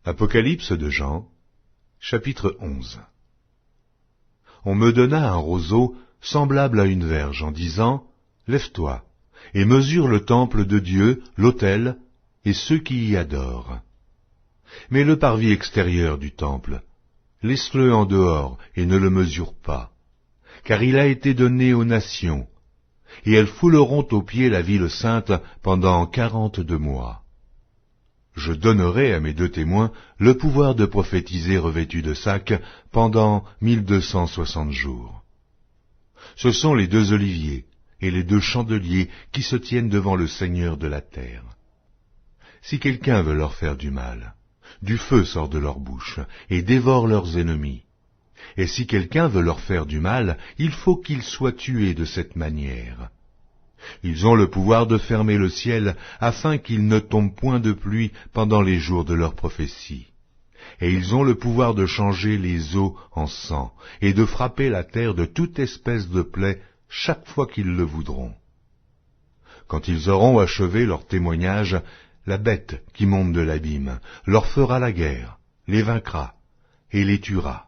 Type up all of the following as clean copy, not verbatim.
Apocalypse de Jean, chapitre 11. On me donna un roseau semblable à une verge, en disant, « Lève-toi, et mesure le temple de Dieu, l'autel, et ceux qui y adorent. Mais le parvis extérieur du temple, laisse-le en dehors, et ne le mesure pas, car il a été donné aux nations, et elles fouleront aux pieds la ville sainte pendant 42 mois. Je donnerai à mes 2 témoins le pouvoir de prophétiser revêtus de sacs pendant 1260 jours. Ce sont les 2 oliviers et les 2 chandeliers qui se tiennent devant le Seigneur de la terre. Si quelqu'un veut leur faire du mal, du feu sort de leur bouche et dévore leurs ennemis. Et si quelqu'un veut leur faire du mal, il faut qu'ils soient tués de cette manière. Ils ont le pouvoir de fermer le ciel afin qu'il ne tombe point de pluie pendant les jours de leur prophétie. Et ils ont le pouvoir de changer les eaux en sang et de frapper la terre de toute espèce de plaie chaque fois qu'ils le voudront. Quand ils auront achevé leur témoignage, la bête qui monte de l'abîme leur fera la guerre, les vaincra et les tuera.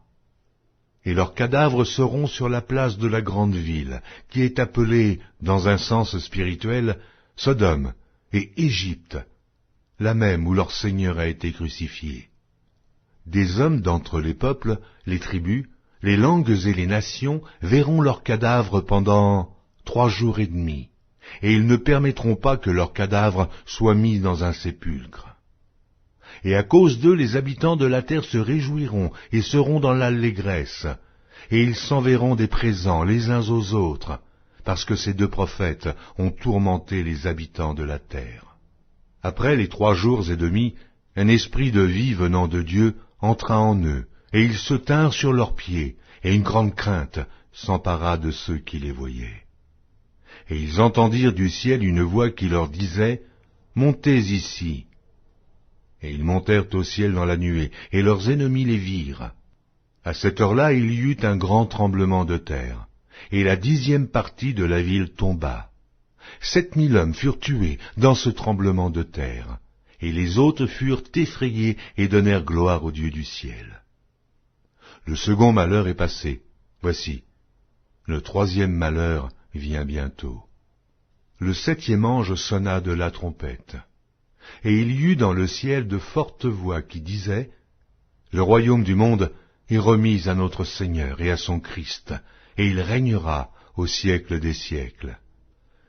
Et leurs cadavres seront sur la place de la grande ville, qui est appelée, dans un sens spirituel, Sodome et Égypte, la même où leur Seigneur a été crucifié. Des hommes d'entre les peuples, les tribus, les langues et les nations verront leurs cadavres pendant 3 jours et demi, et ils ne permettront pas que leurs cadavres soient mis dans un sépulcre. Et à cause d'eux, les habitants de la terre se réjouiront et seront dans l'allégresse, et ils s'enverront des présents les uns aux autres, parce que ces 2 prophètes ont tourmenté les habitants de la terre. Après les 3 jours et demi, un esprit de vie venant de Dieu entra en eux, et ils se tinrent sur leurs pieds, et une grande crainte s'empara de ceux qui les voyaient. Et ils entendirent du ciel une voix qui leur disait, « Montez ici !» Et ils montèrent au ciel dans la nuée, et leurs ennemis les virent. À cette heure-là, il y eut un grand tremblement de terre, et la 10e partie de la ville tomba. 7000 hommes furent tués dans ce tremblement de terre, et les autres furent effrayés et donnèrent gloire au Dieu du ciel. Le second malheur est passé. Voici, le 3e malheur vient bientôt. Le 7e ange sonna de la trompette. Et il y eut dans le ciel de fortes voix qui disaient, « Le royaume du monde est remis à notre Seigneur et à son Christ, et il régnera au siècle des siècles. »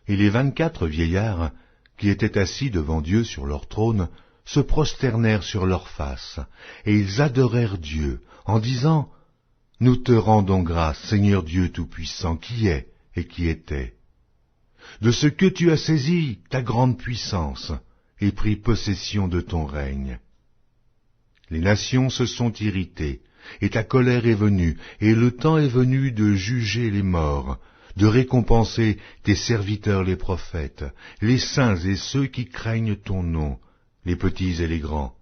Et les 24 vieillards, qui étaient assis devant Dieu sur leur trône, se prosternèrent sur leurs faces, et ils adorèrent Dieu, en disant, « Nous te rendons grâce, Seigneur Dieu Tout-Puissant, qui est et qui était, de ce que tu as saisi ta grande puissance, et pris possession de ton règne. Les nations se sont irritées, et ta colère est venue, et le temps est venu de juger les morts, de récompenser tes serviteurs les prophètes, les saints et ceux qui craignent ton nom, les petits et les grands,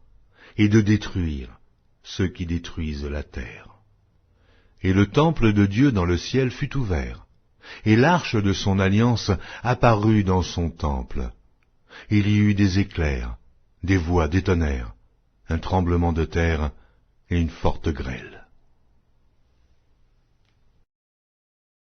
et de détruire ceux qui détruisent la terre. » Et le temple de Dieu dans le ciel fut ouvert, et l'arche de son alliance apparut dans son temple. Il y eut des éclairs, des voix, des tonnerres, un tremblement de terre et une forte grêle.